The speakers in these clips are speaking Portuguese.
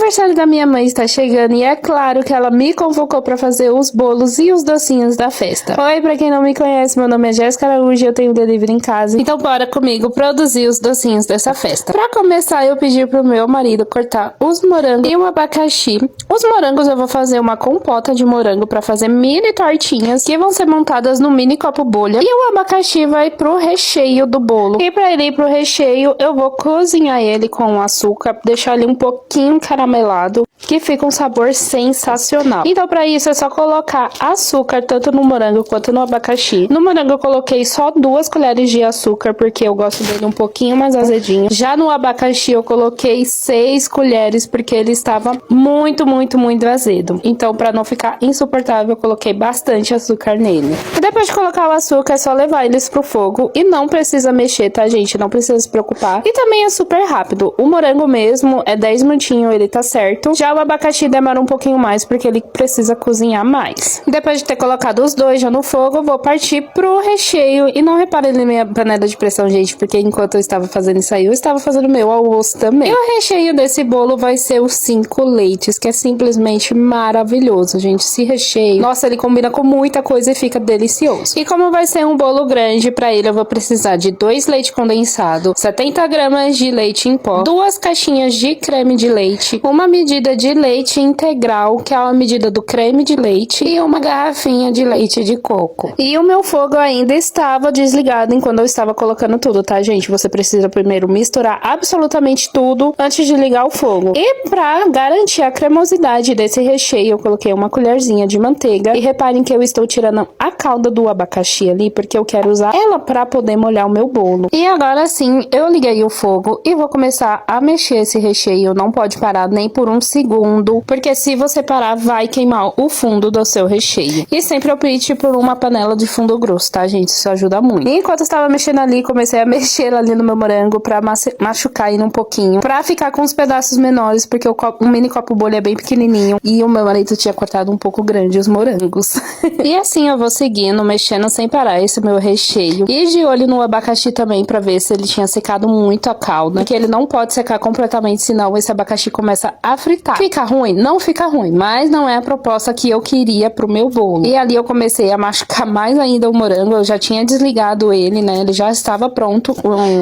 aniversário da minha mãe está chegando e é claro que ela me convocou para fazer os bolos e os docinhos da festa. Oi, pra quem não me conhece, meu nome é Jéssica Araújo e eu tenho delivery em casa. Então bora comigo produzir os docinhos dessa festa. Pra começar, eu pedi pro meu marido cortar os morangos e o abacaxi. Os morangos eu vou fazer uma compota de morango para fazer mini tortinhas que vão ser montadas no mini copo bolha. E o abacaxi vai pro recheio do bolo. E pra ele ir pro recheio, eu vou cozinhar ele com açúcar, deixar ele um pouquinho caramelado, que fica um sabor sensacional. Então pra isso é só colocar açúcar tanto no morango quanto no abacaxi. No morango eu coloquei só 2 colheres de açúcar porque eu gosto dele um pouquinho mais azedinho. Já no abacaxi eu coloquei 6 colheres porque ele estava muito azedo. Então pra não ficar insuportável eu coloquei bastante açúcar nele. E depois de colocar o açúcar é só levar eles pro fogo e não precisa mexer, tá gente? Não precisa se preocupar. E também é super rápido. O morango mesmo é 10 minutinhos, ele tá certo. Já o abacaxi demora um pouquinho mais porque ele precisa cozinhar mais. Depois de ter colocado os dois já no fogo, eu vou partir pro recheio. E não reparem na minha panela de pressão, gente, porque enquanto eu estava fazendo isso aí, eu estava fazendo meu almoço também. E o recheio desse bolo vai ser os 5 leites, que é simplesmente maravilhoso, gente. Esse recheio, nossa, ele combina com muita coisa e fica delicioso. E como vai ser um bolo grande, pra ele eu vou precisar de 2 leite condensado, 70 gramas de leite em pó, 2 caixinhas de creme de leite, uma medida de leite integral, que é a medida do creme de leite, e uma garrafinha de leite de coco. E o meu fogo ainda estava desligado enquanto eu estava colocando tudo, tá, gente? Você precisa primeiro misturar absolutamente tudo antes de ligar o fogo. E pra garantir a cremosidade desse recheio, eu coloquei uma colherzinha de manteiga. E reparem que eu estou tirando a calda do abacaxi ali, porque eu quero usar ela pra poder molhar o meu bolo. E agora sim, eu liguei o fogo e vou começar a mexer esse recheio. Não pode parar nem por um segundo, porque se você parar, vai queimar o fundo do seu recheio. E sempre opte por uma panela de fundo grosso, tá, gente? Isso ajuda muito. E enquanto eu estava mexendo ali, comecei a mexer ali no meu morango pra machucar ele um pouquinho, pra ficar com os pedaços menores, porque o mini copo bolha é bem pequenininho e o meu marido tinha cortado um pouco grande os morangos. E assim eu vou seguindo, mexendo sem parar esse meu recheio. E de olho no abacaxi também, pra ver se ele tinha secado muito a calda, porque ele não pode secar completamente, senão esse abacaxi começa a fritar. Fica ruim? Não fica ruim, mas não é a proposta que eu queria pro meu bolo. E ali eu comecei a machucar mais ainda o morango, eu já tinha desligado ele, né, ele já estava pronto,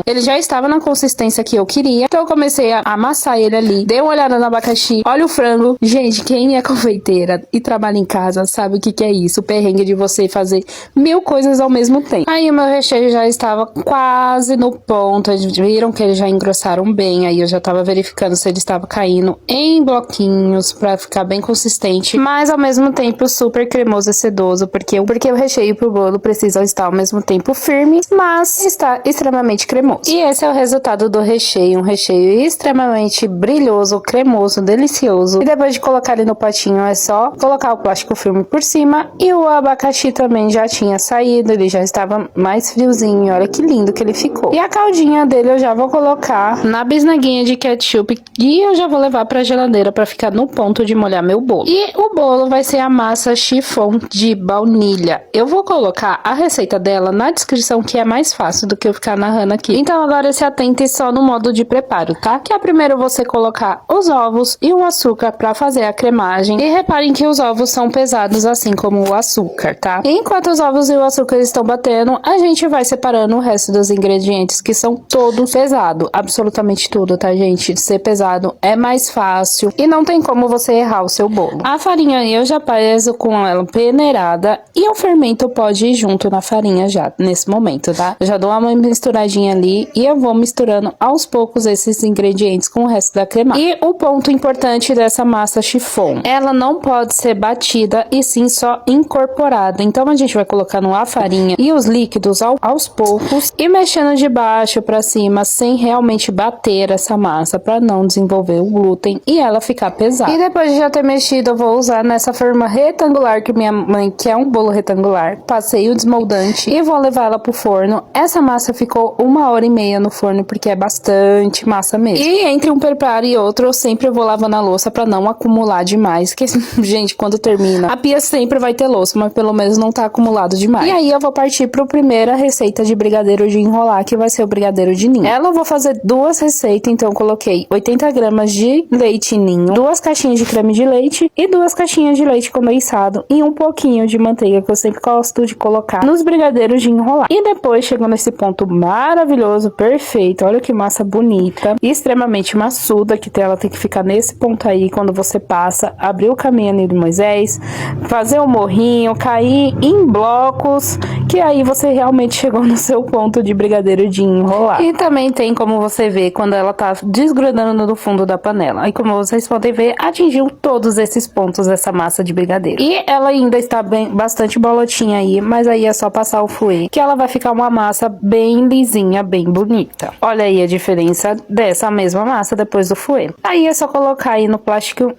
ele já estava na consistência que eu queria, então eu comecei a amassar ele ali, dei uma olhada no abacaxi, olha o frango. Gente, quem é confeiteira e trabalha em casa sabe o que é isso, o perrengue de você fazer 1000 coisas ao mesmo tempo. Aí o meu recheio já estava quase no ponto, eles viram que eles já engrossaram bem, aí eu já estava verificando se ele estava caindo em bloquinhos pra ficar bem consistente, mas ao mesmo tempo super cremoso e sedoso, porque o recheio pro bolo precisa estar ao mesmo tempo firme, mas está extremamente cremoso. E esse é o resultado do recheio, um recheio extremamente brilhoso, cremoso, delicioso. E depois de colocar ele no potinho é só colocar o plástico filme por cima, e o abacaxi também já tinha saído, ele já estava mais friozinho, olha que lindo que ele ficou. E a caldinha dele eu já vou colocar na bisnaguinha de ketchup e eu já vou levar pra geladeira pra ficar no ponto de molhar meu bolo. E o bolo vai ser a massa chiffon de baunilha. Eu vou colocar a receita dela na descrição, que é mais fácil do que eu ficar narrando aqui. Então agora se atente só no modo de preparo, tá? Que é primeiro você colocar os ovos e o açúcar pra fazer a cremagem. E reparem que os ovos são pesados assim como o açúcar, tá? E enquanto os ovos e o açúcar estão batendo, a gente vai separando o resto dos ingredientes, que são todos pesados. Absolutamente tudo, tá, gente? Ser pesado é mais fácil e não tem como você errar o seu bolo. A farinha eu já peso com ela peneirada e o fermento pode ir junto na farinha já, nesse momento, tá? Eu já dou uma misturadinha ali e eu vou misturando aos poucos esses ingredientes com o resto da crema. E o ponto importante dessa massa chiffon, ela não pode ser batida e sim só incorporada. Então a gente vai colocando a farinha e os líquidos aos poucos e mexendo de baixo pra cima sem realmente bater essa massa pra não desenvolver o glúten e ela ficar pesada. E depois de já ter mexido, eu vou usar nessa forma retangular que minha mãe quer um bolo retangular. Passei o desmoldante e vou levar ela pro forno. Essa massa ficou 1h30 no forno porque é bastante massa mesmo. E entre um preparo e outro eu sempre vou lavando a louça pra não acumular demais, que gente, quando termina, a pia sempre vai ter louça, mas pelo menos não tá acumulado demais. E aí eu vou partir pro primeira receita de brigadeiro de enrolar, que vai ser o brigadeiro de ninho. Ela eu vou fazer 2 receitas, então eu coloquei 80 gramas de leite ninho, 2 caixinhas de creme de leite e 2 caixinhas de leite condensado e um pouquinho de manteiga, que eu sempre gosto de colocar nos brigadeiros de enrolar. E depois chegou nesse ponto maravilhoso, perfeito. Olha que massa bonita e extremamente maçuda, que ela tem que ficar nesse ponto aí quando você passa, abrir o caminho ali de Moisés, fazer o morrinho, cair em blocos, que aí você realmente chegou no seu ponto de brigadeiro de enrolar. E também tem como você ver quando ela tá desgrudando no fundo da panela. Aí como vocês podem ver, atingiu todos esses pontos dessa massa de brigadeiro. E ela ainda está bastante bolotinha aí, mas aí é só passar o fouet, que ela vai ficar uma massa bem lisinha, bem bonita. Olha aí a diferença dessa mesma massa depois do fouet. Aí é só colocar aí no plástico.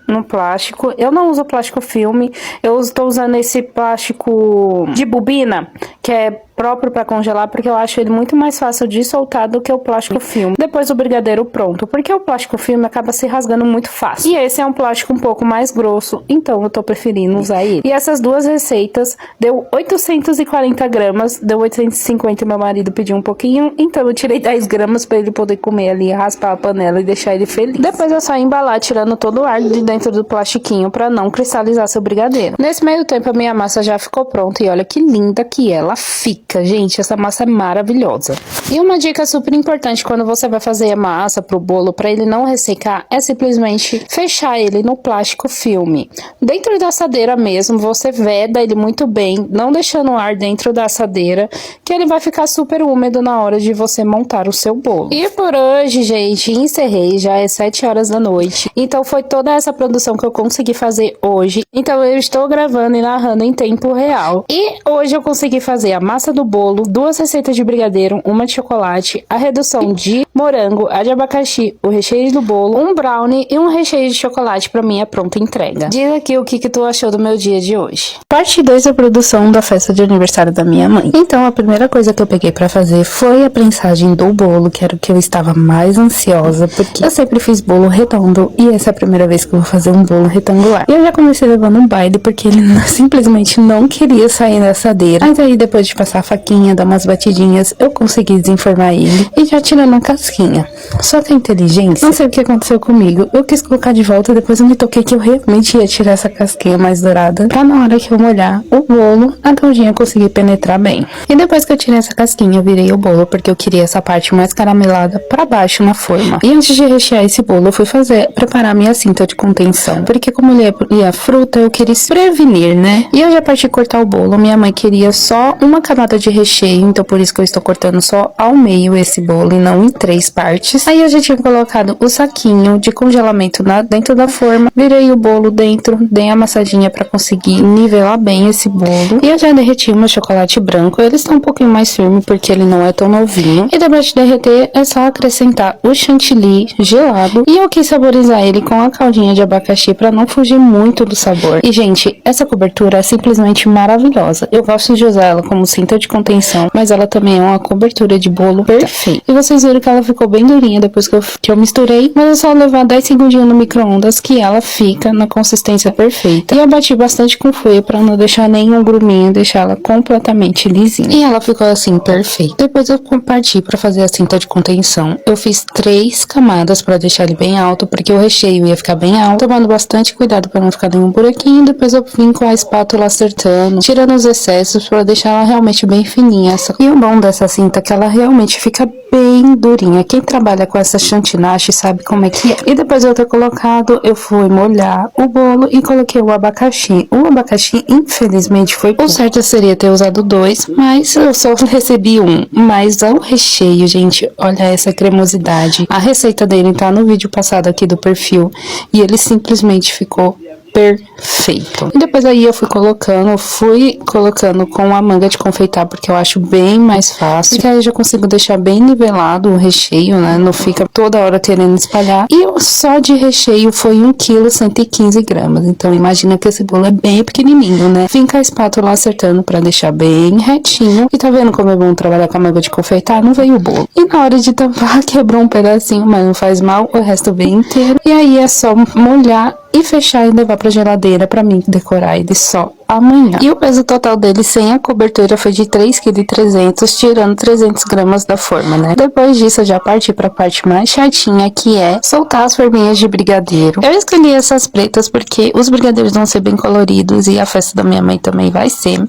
Eu não uso plástico filme, eu estou usando esse plástico de bobina, que é próprio para congelar, porque eu acho ele muito mais fácil de soltar do que o plástico filme depois do brigadeiro pronto, porque o plástico filme acaba se rasgando muito fácil, e esse é um plástico um pouco mais grosso, então eu tô preferindo usar ele. E essas duas receitas deu 840 gramas, deu 850, meu marido pediu um pouquinho, então eu tirei 10 gramas para ele poder comer ali, raspar a panela e deixar ele feliz. Depois é só embalar, tirando todo o ar de dentro do plastiquinho para não cristalizar seu brigadeiro. Nesse meio tempo a minha massa já ficou pronta e olha que linda que ela fica. Gente, essa massa é maravilhosa. E uma dica super importante quando você vai fazer a massa pro bolo, para ele não ressecar, é simplesmente fechar ele no plástico filme. Dentro da assadeira mesmo, você veda ele muito bem, não deixando o ar dentro da assadeira, que ele vai ficar super úmido na hora de você montar o seu bolo. E por hoje, gente, encerrei, já é 7 horas da noite. Então foi toda essa produção que eu consegui fazer hoje. Então eu estou gravando e narrando em tempo real. E hoje eu consegui fazer a massa do bolo, 2 receitas de brigadeiro, uma de chocolate, a redução de morango, a de abacaxi, o recheio do bolo, um brownie e um recheio de chocolate para minha pronta entrega. Diz aqui o que tu achou do meu dia de hoje. Parte 2 da produção da festa de aniversário da minha mãe. Então a primeira coisa que eu peguei para fazer foi a prensagem do bolo, que era o que eu estava mais ansiosa, porque eu sempre fiz bolo redondo e essa é a primeira vez que eu vou fazer um bolo retangular. E eu já comecei levando um baile porque ele simplesmente não queria sair da assadeira, mas aí depois de passar a faquinha, dar umas batidinhas, eu consegui desenformar ele e já tirando a casquinha. Só que a inteligência, não sei o que aconteceu comigo, eu quis colocar de volta e depois eu me toquei que eu realmente ia tirar essa casquinha mais dourada, pra na hora que eu molhar o bolo, a caldinha conseguir penetrar bem. E depois que eu tirei essa casquinha, eu virei o bolo porque eu queria essa parte mais caramelada pra baixo na forma. E antes de rechear esse bolo, eu fui preparar minha cinta de contenção, porque como ele ia fruta, eu queria prevenir, né? E eu já parti cortar o bolo, minha mãe queria só uma camada de recheio, então por isso que eu estou cortando só ao meio esse bolo e não em 3 partes. Aí eu já tinha colocado o saquinho de congelamento dentro da forma, virei o bolo dentro, dei a amassadinha para conseguir nivelar bem esse bolo. E eu já derreti o meu chocolate branco, ele está um pouquinho mais firme porque ele não é tão novinho. E depois de derreter é só acrescentar o chantilly gelado e eu quis saborizar ele com a caldinha de abacaxi para não fugir muito do sabor. E gente, essa cobertura é simplesmente maravilhosa. Eu gosto de usar ela como cinta de contenção, mas ela também é uma cobertura de bolo perfeita. E vocês viram que ela ficou bem durinha depois que eu misturei, mas é só levar 10 segundinhos no micro-ondas que ela fica na consistência perfeita. E eu bati bastante com fouet para não deixar nenhum gruminho, deixar ela completamente lisinha. E ela ficou assim, perfeita. Depois eu parti para fazer a cinta de contenção. Eu fiz 3 camadas para deixar ele bem alto, porque o recheio ia ficar bem alto, tomando bastante cuidado para não ficar nenhum buraquinho. Depois eu vim com a espátula acertando, tirando os excessos para deixar ela realmente bem fininha. E o bom dessa cinta é que ela realmente fica bem durinha. Quem trabalha com essa chantinache sabe como é que é. E depois de eu ter colocado, eu fui molhar o bolo e coloquei o abacaxi. O abacaxi, infelizmente, foi pouco. O certo seria ter usado 2, mas eu só recebi 1. Mas o recheio, gente, olha essa cremosidade. A receita dele tá no vídeo passado aqui do perfil e ele simplesmente ficou perfeito. E depois aí eu fui colocando com a manga de confeitar, porque eu acho bem mais fácil, porque aí eu já consigo deixar bem nivelado o recheio, né, não fica toda hora querendo espalhar. E só de recheio foi 1 kg 115 gramas, então imagina que esse bolo é bem pequenininho, né. Vim com a espátula acertando pra deixar bem retinho, e tá vendo como é bom trabalhar com a manga de confeitar? Não veio o bolo. E na hora de tampar, quebrou um pedacinho, mas não faz mal, o resto veio inteiro. E aí é só molhar e fechar e levar pra geladeira pra mim decorar ele só amanhã. E o peso total dele sem a cobertura foi de 3,3 kg, tirando 300 gramas da forma, né? Depois disso eu já parti pra parte mais chatinha, que é soltar as forminhas de brigadeiro. Eu escolhi essas pretas porque os brigadeiros vão ser bem coloridos e a festa da minha mãe também vai ser.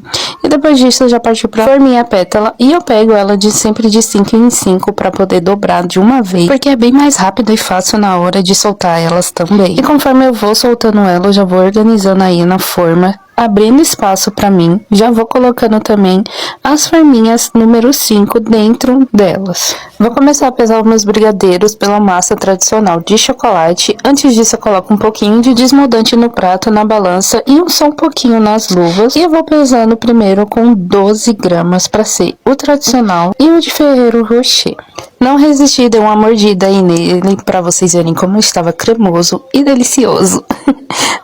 E depois disso eu já parti pra forminha pétala e eu pego ela sempre de 5 em 5 pra poder dobrar de uma vez, porque é bem mais rápido e fácil na hora de soltar elas também. E conforme eu vou soltando ela, eu já vou organizando aí na forma, abrindo espaço pra mim, já vou colocando também as forminhas número 5 dentro delas. Vou começar a pesar os meus brigadeiros pela massa tradicional de chocolate. Antes disso eu coloco um pouquinho de desmoldante no prato, na balança e só um pouquinho nas luvas. E eu vou pesando primeiro com 12 gramas para ser o tradicional e o de Ferrero Rocher. Não resisti, dei uma mordida aí nele pra vocês verem como estava cremoso e delicioso.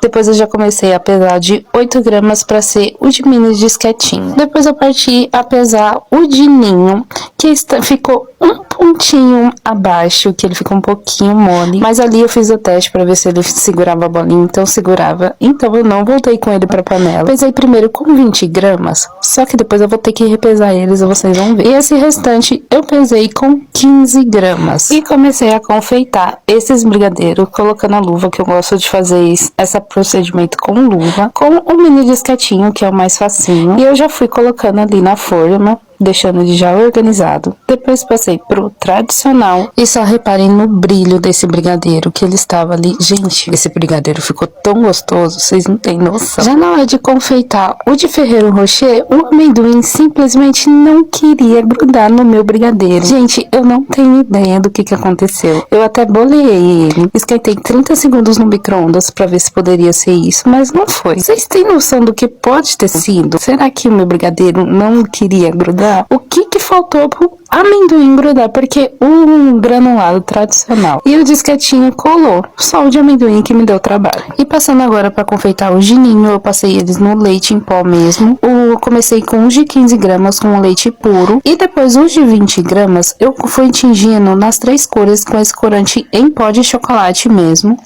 Depois eu já comecei a pesar de 8 gramas para ser o de mini disquetinho. Depois eu parti a pesar o de ninho, que ficou um pontinho abaixo, que ele ficou um pouquinho mole. Mas ali eu fiz o teste para ver se ele segurava a bolinha, então segurava. Então eu não voltei com ele pra panela. Pesei primeiro com 20 gramas, só que depois eu vou ter que repesar eles e vocês vão ver. E esse restante eu pesei com 15 gramas. E comecei a confeitar esses brigadeiros, colocando a luva, que eu gosto de fazer esse procedimento com luva, com o mini disquetinho, que é o mais facinho. E eu já fui colocando ali na forma, deixando ele já organizado. Depois passei pro tradicional e só reparem no brilho desse brigadeiro, que ele estava ali. Gente, esse brigadeiro ficou tão gostoso, vocês não têm noção. Já na hora de confeitar o de Ferrero Rocher, o amendoim simplesmente não queria grudar no meu brigadeiro. Gente, eu não tenho ideia do que aconteceu. Eu até boleei ele, esquentei 30 segundos no micro-ondas pra ver se poderia ser isso, mas não foi. Vocês têm noção do que pode ter sido? Será que o meu brigadeiro não queria grudar? O que faltou pro amendoim grudar? Porque o granulado tradicional e o disquetinho colou, só o de amendoim que me deu trabalho. E passando agora para confeitar o gininho, eu passei eles no leite em pó mesmo. Comecei com os de 15 gramas com leite puro e depois os de 20 gramas eu fui tingindo nas 3 cores com esse corante em pó de chocolate mesmo.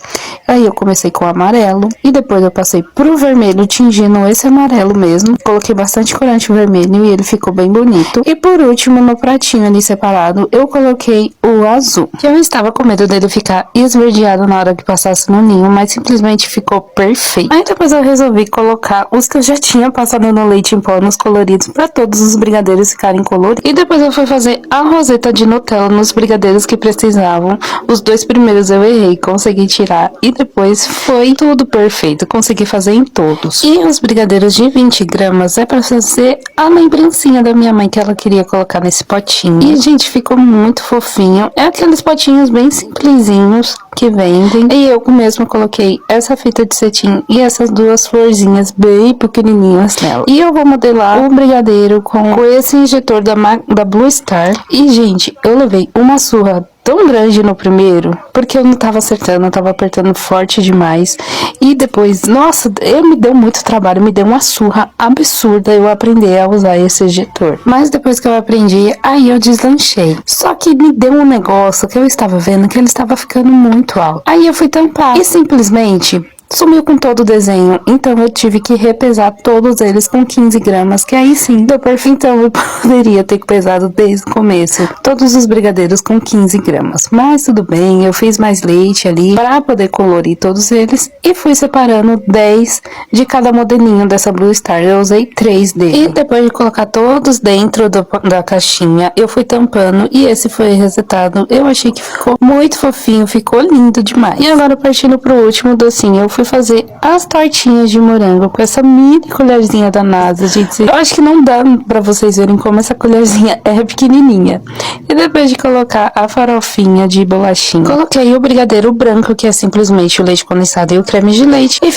Aí eu comecei com o amarelo e depois eu passei pro vermelho tingindo esse amarelo mesmo. Coloquei bastante corante vermelho e ele ficou bem bonito. E por último, no pratinho ali separado, eu coloquei o azul, que eu estava com medo dele ficar esverdeado na hora que passasse no ninho, mas simplesmente ficou perfeito. Aí depois eu resolvi colocar os que eu já tinha passado no leite em pó nos coloridos, para todos os brigadeiros ficarem coloridos. E depois eu fui fazer a roseta de Nutella nos brigadeiros que precisavam. Os 2 primeiros eu errei, consegui tirar e depois foi tudo perfeito, consegui fazer em todos. E os brigadeiros de 20 gramas é para fazer a lembrancinha da minha mãe, que ela queria colocar nesse potinho. E, gente, ficou muito fofinho. É aqueles potinhos bem simplesinhos que vendem. E eu mesmo coloquei essa fita de cetim e essas 2 florzinhas bem pequenininhas nela. E eu vou modelar o brigadeiro com esse injetor da Blue Star. E, gente, eu levei uma surra tão grande no primeiro, porque eu não tava acertando, eu tava apertando forte demais. E depois, nossa, me deu muito trabalho, me deu uma surra absurda eu aprender a usar esse ejetor. Mas depois que eu aprendi, aí eu deslanchei. Só que me deu um negócio que eu estava vendo que ele estava ficando muito alto. Aí eu fui tampar e simplesmente sumiu com todo o desenho, então eu tive que repesar todos eles com 15 gramas, que aí sim deu perfeito. Então eu poderia ter pesado desde o começo todos os brigadeiros com 15 gramas, mas tudo bem, eu fiz mais leite ali para poder colorir todos eles e fui separando 10 de cada modelinho dessa Blue Star. Eu usei 3 deles e depois de colocar todos dentro da caixinha, eu fui tampando e esse foi resetado. Eu achei que ficou muito fofinho, ficou lindo demais. E agora partindo pro último docinho, eu fui fazer as tortinhas de morango com essa mini colherzinha da NASA, gente. Eu acho que não dá pra vocês verem como essa colherzinha é pequenininha. E depois de colocar a farofinha de bolachinha, coloquei o brigadeiro branco, que é simplesmente o leite condensado e o creme de leite, e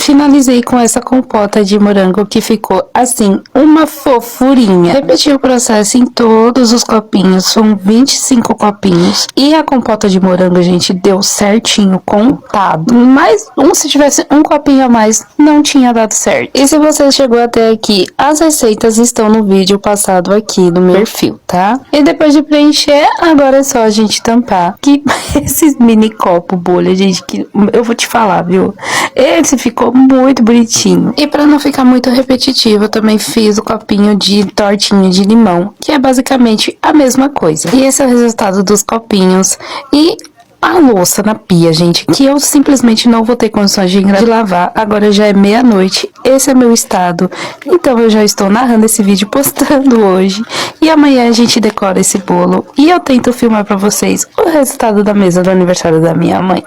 finalizei com essa compota de morango, que ficou assim, uma fofurinha. Repeti o processo em todos os copinhos, são 25 copinhos, e a compota de morango, gente, deu certinho, contado. Mas se tivesse um copinho a mais, não tinha dado certo. E se você chegou até aqui, as receitas estão no vídeo passado aqui no meu perfil, tá? E depois de preencher, agora é só a gente tampar. Que esses mini copo bolha, gente, que eu vou te falar, viu? Esse ficou muito bonitinho. E pra não ficar muito repetitivo, eu também fiz o copinho de tortinha de limão, que é basicamente a mesma coisa. E esse é o resultado dos copinhos. E a louça na pia, gente, que eu simplesmente não vou ter condições de lavar. Agora já é meia-noite, esse é meu estado. Então eu já estou narrando esse vídeo, postando hoje. E amanhã a gente decora esse bolo. E eu tento filmar pra vocês o resultado da mesa do aniversário da minha mãe.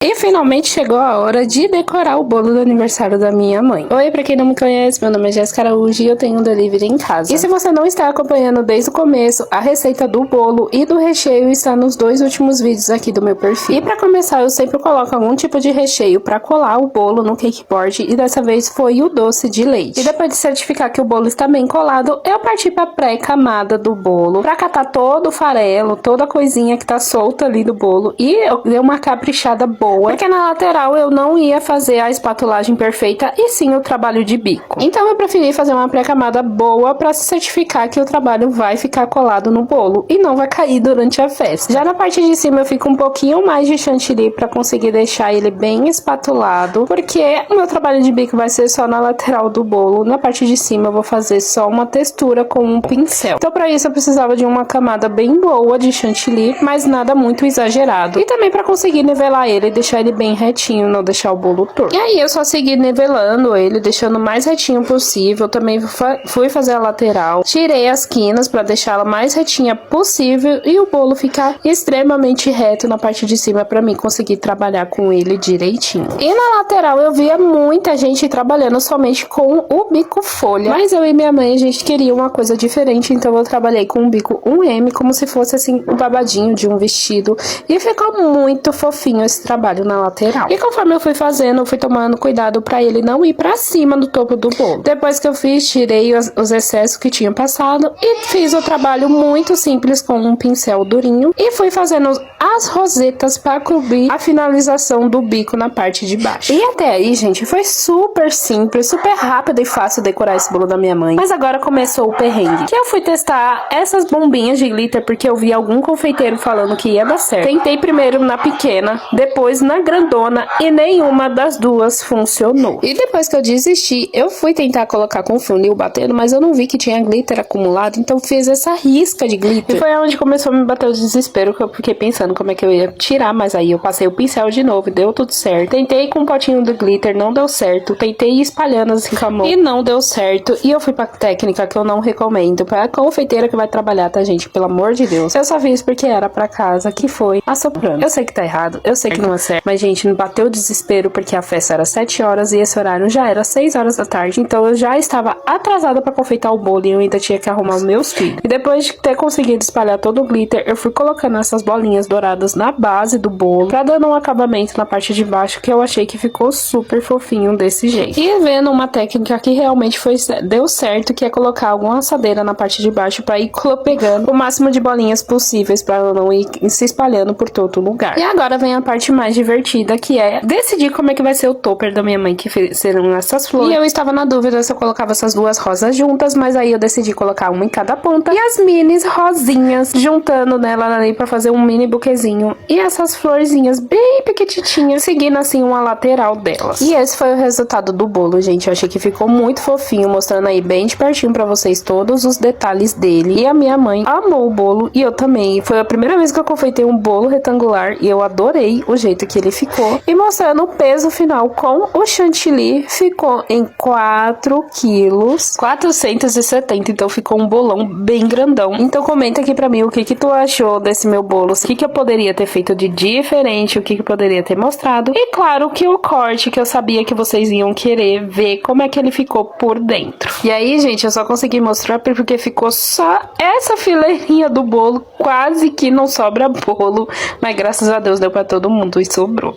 E finalmente chegou a hora de decorar o bolo do aniversário da minha mãe. Oi, pra quem não me conhece, meu nome é Jéssica Araújo e eu tenho um delivery em casa. E se você não está acompanhando desde o começo, a receita do bolo e do recheio está nos 2 últimos vídeos aqui do meu perfil. E pra começar, eu sempre coloco algum tipo de recheio pra colar o bolo no cake board e dessa vez foi o doce de leite. E depois de certificar que o bolo está bem colado, eu parti pra pré-camada do bolo pra catar todo o farelo, toda a coisinha que tá solta ali do bolo e eu dei uma caprichada boa. Porque na lateral eu não ia fazer a espatulagem perfeita e sim o trabalho de bico. Então eu preferi fazer uma pré-camada boa para se certificar que o trabalho vai ficar colado no bolo e não vai cair durante a festa. Já na parte de cima eu fico um pouquinho mais de chantilly para conseguir deixar ele bem espatulado, porque o meu trabalho de bico vai ser só na lateral do bolo. Na parte de cima eu vou fazer só uma textura com um pincel. Então para isso eu precisava de uma camada bem boa de chantilly, mas nada muito exagerado. E também para conseguir nivelar ele, deixar ele bem retinho, não deixar o bolo torto. E aí eu só segui nivelando ele, deixando o mais retinho possível. Também fui fazer a lateral, tirei as quinas para deixá-la mais retinha possível e o bolo ficar extremamente reto na parte de cima para mim conseguir trabalhar com ele direitinho. E na lateral eu via muita gente trabalhando somente com o bico folha, mas eu e minha mãe a gente queria uma coisa diferente, então eu trabalhei com um bico 1M como se fosse assim um babadinho de um vestido e ficou muito fofinho esse trabalho na lateral. E conforme eu fui fazendo, eu fui tomando cuidado pra ele não ir pra cima do topo do bolo. Depois que eu fiz, tirei os excessos que tinham passado e fiz o trabalho muito simples com um pincel durinho e fui fazendo as rosetas pra cobrir a finalização do bico na parte de baixo. E até aí, gente, foi super simples, super rápido e fácil decorar esse bolo da minha mãe. Mas agora começou o perrengue, que eu fui testar essas bombinhas de glitter porque eu vi algum confeiteiro falando que ia dar certo. Tentei primeiro na pequena, depois na grandona e nenhuma das duas funcionou. E depois que eu desisti, eu fui tentar colocar com funil batendo, mas eu não vi que tinha glitter acumulado, então fiz essa risca de glitter. E foi onde começou a me bater o desespero, que eu fiquei pensando como é que eu ia tirar, mas aí eu passei o pincel de novo e deu tudo certo. Tentei com um potinho de glitter, não deu certo. Tentei ir espalhando assim com a mão e não deu certo. E eu fui pra técnica que eu não recomendo, pra confeiteira que vai trabalhar, tá, gente? Pelo amor de Deus. Eu só fiz porque era pra casa, que foi assoprando. Eu sei que tá errado, eu sei que não é certo, mas, gente, bateu o desespero porque a festa era 7 horas e esse horário já era 6 horas da tarde. Então eu já estava atrasada pra confeitar o bolo e eu ainda tinha que arrumar os meus filhos. E depois de ter conseguido espalhar todo o glitter, eu fui colocando essas bolinhas douradas na base do bolo, pra dando um acabamento na parte de baixo, que eu achei que ficou super fofinho desse jeito. E vendo uma técnica que realmente deu certo, que é colocar alguma assadeira na parte de baixo pra ir pegando o máximo de bolinhas possíveis pra ela não ir se espalhando por todo lugar. E agora vem a parte mais divertida, que é decidir como é que vai ser o topper da minha mãe, que serão essas flores. E eu estava na dúvida se eu colocava essas duas rosas juntas, mas aí eu decidi colocar uma em cada ponta e as minis rosinhas juntando nela ali pra fazer um mini buquezinho. E essas florzinhas bem pequititinhas seguindo assim uma lateral delas. E esse foi o resultado do bolo, gente. Eu achei que ficou muito fofinho, mostrando aí bem de pertinho pra vocês todos os detalhes dele. E a minha mãe amou o bolo e eu também. Foi a primeira vez que eu confeitei um bolo retangular e eu adorei o jeito que ele ficou. E mostrando o peso final com o chantilly, ficou em 4 quilos 470, então ficou um bolão bem grandão. Então comenta aqui pra mim o que tu achou desse meu bolo, o que eu poderia ter feito de diferente, o que eu poderia ter mostrado. E claro que o corte, que eu sabia que vocês iam querer ver como é que ele ficou por dentro. E aí, gente, eu só consegui mostrar porque ficou só essa fileirinha do bolo, quase que não sobra bolo, mas graças a Deus deu pra todo mundo e sobrou.